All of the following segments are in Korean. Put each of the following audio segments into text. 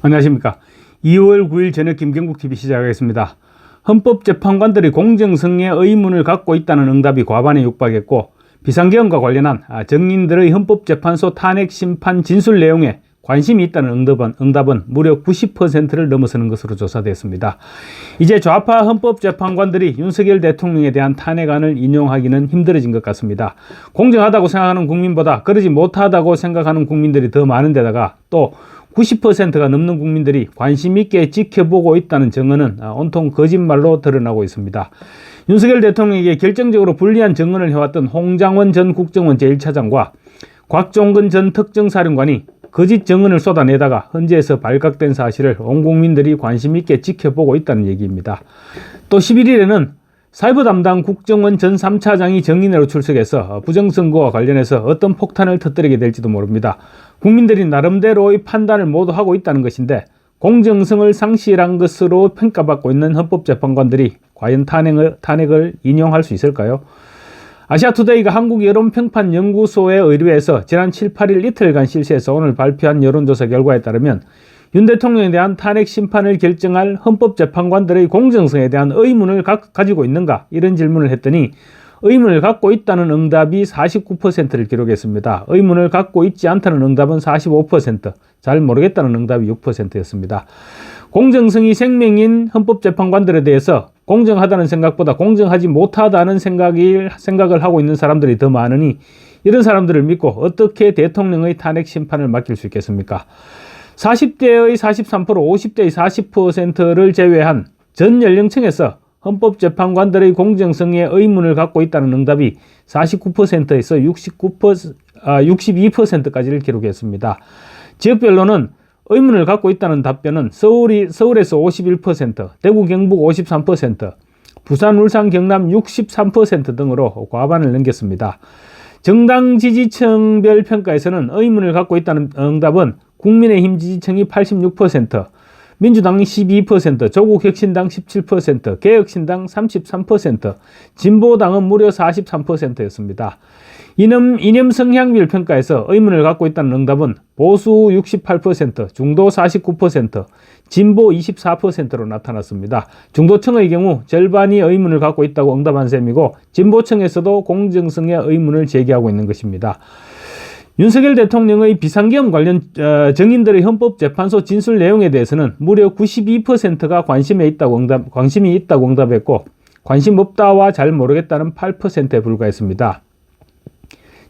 안녕하십니까. 2월 9일 저녁 김경국TV 시작하겠습니다. 헌법재판관들이 공정성에 의문을 갖고 있다는 응답이 과반에 육박했고, 비상계엄과 관련한 정인들의 헌법재판소 탄핵심판 진술 내용에 관심이 있다는 응답은 무려 90%를 넘어서는 것으로 조사됐습니다. 이제 좌파 헌법재판관들이 윤석열 대통령에 대한 탄핵안을 인용하기는 힘들어진 것 같습니다. 공정하다고 생각하는 국민보다 그러지 못하다고 생각하는 국민들이 더 많은 데다가 또 90%가 넘는 국민들이 관심 있게 지켜보고 있다는 증언은 온통 거짓말로 드러나고 있습니다. 윤석열 대통령에게 결정적으로 불리한 증언을 해왔던 홍장원 전 국정원 제1차장과 곽종근 전 특정사령관이 거짓 증언을 쏟아내다가 헌재에서 발각된 사실을 온 국민들이 관심 있게 지켜보고 있다는 얘기입니다. 또 11일에는 사이버 담당 국정원 전 3차장이 정인으로 출석해서 부정선거와 관련해서 어떤 폭탄을 터뜨리게 될지도 모릅니다. 국민들이 나름대로의 판단을 모두 하고 있다는 것인데 공정성을 상실한 것으로 평가받고 있는 헌법재판관들이 과연 탄핵을 인용할 수 있을까요? 아시아투데이가 한국여론평판연구소에 의뢰해서 지난 7, 8일 이틀간 실시해서 오늘 발표한 여론조사 결과에 따르면 윤 대통령에 대한 탄핵 심판을 결정할 헌법재판관들의 공정성에 대한 의문을 가지고 있는가? 이런 질문을 했더니 의문을 갖고 있다는 응답이 49%를 기록했습니다. 의문을 갖고 있지 않다는 응답은 45%, 잘 모르겠다는 응답이 6%였습니다. 공정성이 생명인 헌법재판관들에 대해서 공정하다는 생각보다 공정하지 못하다는 생각을 하고 있는 사람들이 더 많으니 이런 사람들을 믿고 어떻게 대통령의 탄핵 심판을 맡길 수 있겠습니까? 40대의 43%, 50대의 40%를 제외한 전 연령층에서 헌법재판관들의 공정성에 의문을 갖고 있다는 응답이 49%에서 62%까지를 기록했습니다. 지역별로는 의문을 갖고 있다는 답변은 서울에서 51%, 대구, 경북 53%, 부산, 울산, 경남 63% 등으로 과반을 넘겼습니다. 정당 지지층별 평가에서는 의문을 갖고 있다는 응답은 국민의힘 지지층이 86%, 민주당이 12%, 조국혁신당 17%, 개혁신당 33%, 진보당은 무려 43%였습니다. 이념 성향별 평가에서 의문을 갖고 있다는 응답은 보수 68%, 중도 49%, 진보 24%로 나타났습니다. 중도층의 경우 절반이 의문을 갖고 있다고 응답한 셈이고 진보층에서도 공정성에 의문을 제기하고 있는 것입니다. 윤석열 대통령의 비상계엄 관련 정인들의 헌법재판소 진술 내용에 대해서는 무려 92%가 관심이 있다고 응답했고 관심 없다와 잘 모르겠다는 8%에 불과했습니다.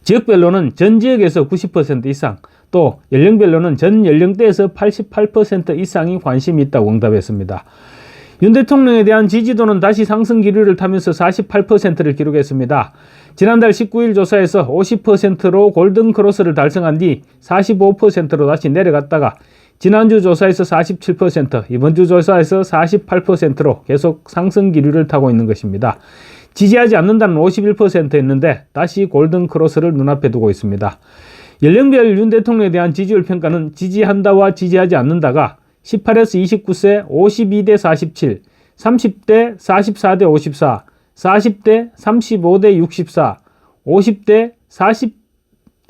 지역별로는 전 지역에서 90% 이상, 또 연령별로는 전 연령대에서 88% 이상이 관심이 있다고 응답했습니다. 윤 대통령에 대한 지지도는 다시 상승 기류를 타면서 48%를 기록했습니다. 지난달 19일 조사에서 50%로 골든크로스를 달성한 뒤 45%로 다시 내려갔다가 지난주 조사에서 47%, 이번주 조사에서 48%로 계속 상승 기류를 타고 있는 것입니다. 지지하지 않는다는 51%였는데 다시 골든크로스를 눈앞에 두고 있습니다. 연령별 윤 대통령에 대한 지지율 평가는 지지한다와 지지하지 않는다가 18에서 29세 52대 47, 30대 44대 54, 40대 35대 64, 50대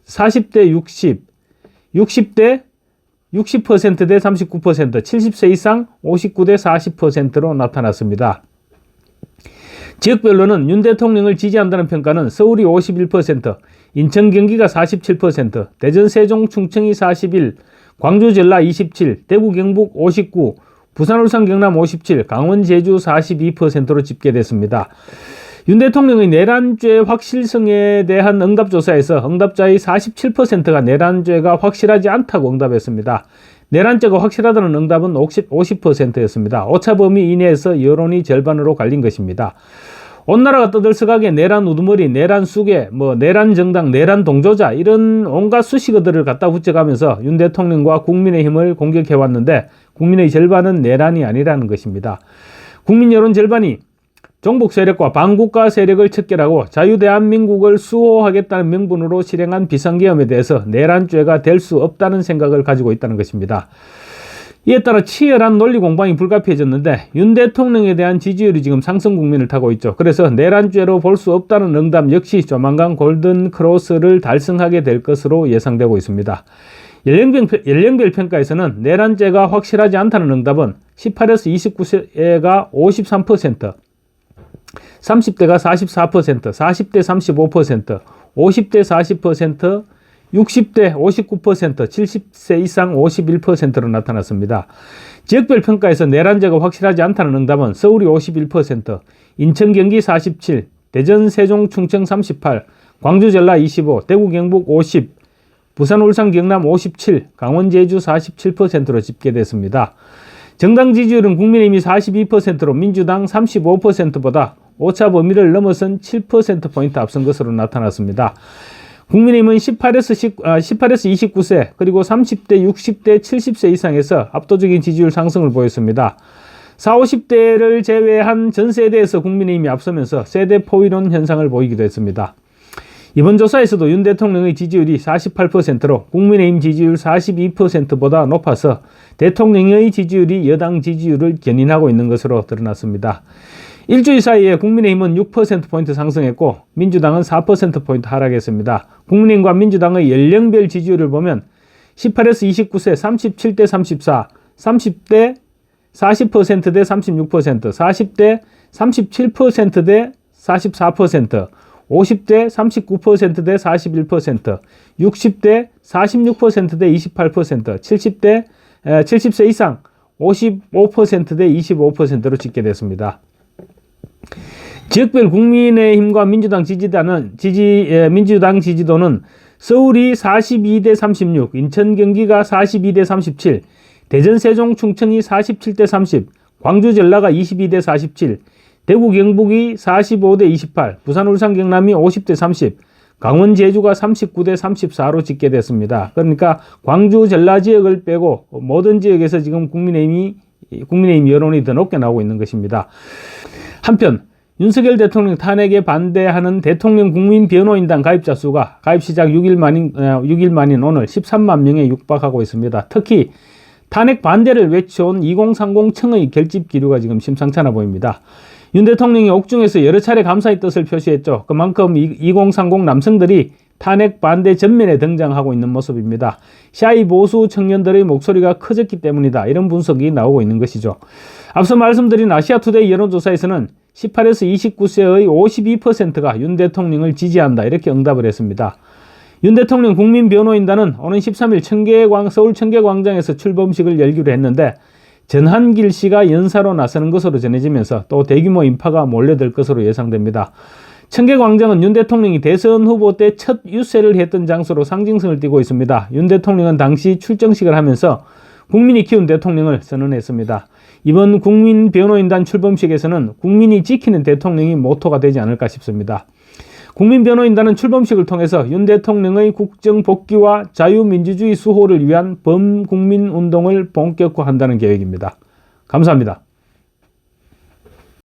40대 60, 60대 60% 대 39%, 70세 이상 59대 40%로 나타났습니다. 지역별로는 윤 대통령을 지지한다는 평가는 서울이 51%, 인천 경기가 47%, 대전 세종 충청이 41%, 광주 전라 27%, 대구 경북 59%, 부산 울산 경남 57%, 강원 제주 42%로 집계됐습니다. 윤 대통령의 내란죄 확실성에 대한 응답조사에서 응답자의 47%가 내란죄가 확실하지 않다고 응답했습니다. 내란죄가 확실하다는 응답은 50%였습니다. 오차범위 이내에서 여론이 절반으로 갈린 것입니다. 온 나라가 떠들썩하게 내란 우두머리, 내란 수괴, 내란 정당, 내란 동조자 이런 온갖 수식어들을 갖다 붙여가면서 윤 대통령과 국민의힘을 공격해왔는데 국민의 절반은 내란이 아니라는 것입니다. 국민 여론 절반이 종북 세력과 반국가 세력을 척결하고 자유대한민국을 수호하겠다는 명분으로 실행한 비상계엄에 대해서 내란죄가 될 수 없다는 생각을 가지고 있다는 것입니다. 이에 따라 치열한 논리 공방이 불가피해졌는데 윤 대통령에 대한 지지율이 지금 상승 국면을 타고 있죠. 그래서 내란죄로 볼 수 없다는 응답 역시 조만간 골든크로스를 달성하게 될 것으로 예상되고 있습니다. 연령별 평가에서는 내란죄가 확실하지 않다는 응답은 18에서 29세가 53%, 30대가 44%, 40대 35%, 50대 40%, 60대 59%, 70세 이상 51%로 나타났습니다. 지역별 평가에서 내란죄가 확실하지 않다는 응답은 서울이 51%, 인천, 경기 47, 대전, 세종, 충청 38, 광주, 전라 25, 대구, 경북 50, 부산, 울산, 경남 57, 강원, 제주 47%로 집계됐습니다. 정당 지지율은 국민의힘이 42%로 민주당 35%보다 오차 범위를 넘어선 7%포인트 앞선 것으로 나타났습니다. 국민의힘은 18에서 29세 그리고 30대, 60대, 70세 이상에서 압도적인 지지율 상승을 보였습니다. 40, 50대를 제외한 전 세대에서 국민의힘이 앞서면서 세대 포위론 현상을 보이기도 했습니다. 이번 조사에서도 윤 대통령의 지지율이 48%로 국민의힘 지지율 42%보다 높아서 대통령의 지지율이 여당 지지율을 견인하고 있는 것으로 드러났습니다. 일주일 사이에 국민의힘은 6%포인트 상승했고 민주당은 4%포인트 하락했습니다. 국민의힘과 민주당의 연령별 지지율을 보면 18에서 29세 37대 34, 30대 40%대 36%, 40대 37%대 44%, 50대 39%대 41%, 60대 46%대 28%, 70세 이상 55%대 25%로 집계됐습니다. 지역별 국민의힘과 민주당 지지도는 서울이 42대 36, 인천, 경기가 42대 37, 대전, 세종, 충청이 47대 30, 광주, 전라가 22대 47, 대구, 경북이 45대 28, 부산, 울산, 경남이 50대 30, 강원, 제주가 39대 34로 집계됐습니다. 그러니까 광주, 전라 지역을 빼고 모든 지역에서 지금 국민의힘 여론이 더 높게 나오고 있는 것입니다. 한편 윤석열 대통령 탄핵에 반대하는 대통령 국민변호인단 가입자 수가 가입 시작 6일 만인 오늘 13만 명에 육박하고 있습니다. 특히 탄핵 반대를 외쳐온 2030층의 결집 기류가 지금 심상찮아 보입니다. 윤 대통령이 옥중에서 여러 차례 감사의 뜻을 표시했죠. 그만큼 2030 남성들이 탄핵 반대 전면에 등장하고 있는 모습입니다. 샤이 보수 청년들의 목소리가 커졌기 때문이다. 이런 분석이 나오고 있는 것이죠. 앞서 말씀드린 아시아투데이 여론조사에서는 18에서 29세의 52%가 윤 대통령을 지지한다. 이렇게 응답을 했습니다. 윤 대통령 국민변호인단은 오는 13일 서울 청계광장에서 출범식을 열기로 했는데 전한길 씨가 연사로 나서는 것으로 전해지면서 또 대규모 인파가 몰려들 것으로 예상됩니다. 청계광장은 윤 대통령이 대선 후보 때 첫 유세를 했던 장소로 상징성을 띠고 있습니다. 윤 대통령은 당시 출정식을 하면서 국민이 키운 대통령을 선언했습니다. 이번 국민변호인단 출범식에서는 국민이 지키는 대통령이 모토가 되지 않을까 싶습니다. 국민변호인단은 출범식을 통해서 윤 대통령의 국정 복귀와 자유민주주의 수호를 위한 범국민운동을 본격화한다는 계획입니다. 감사합니다.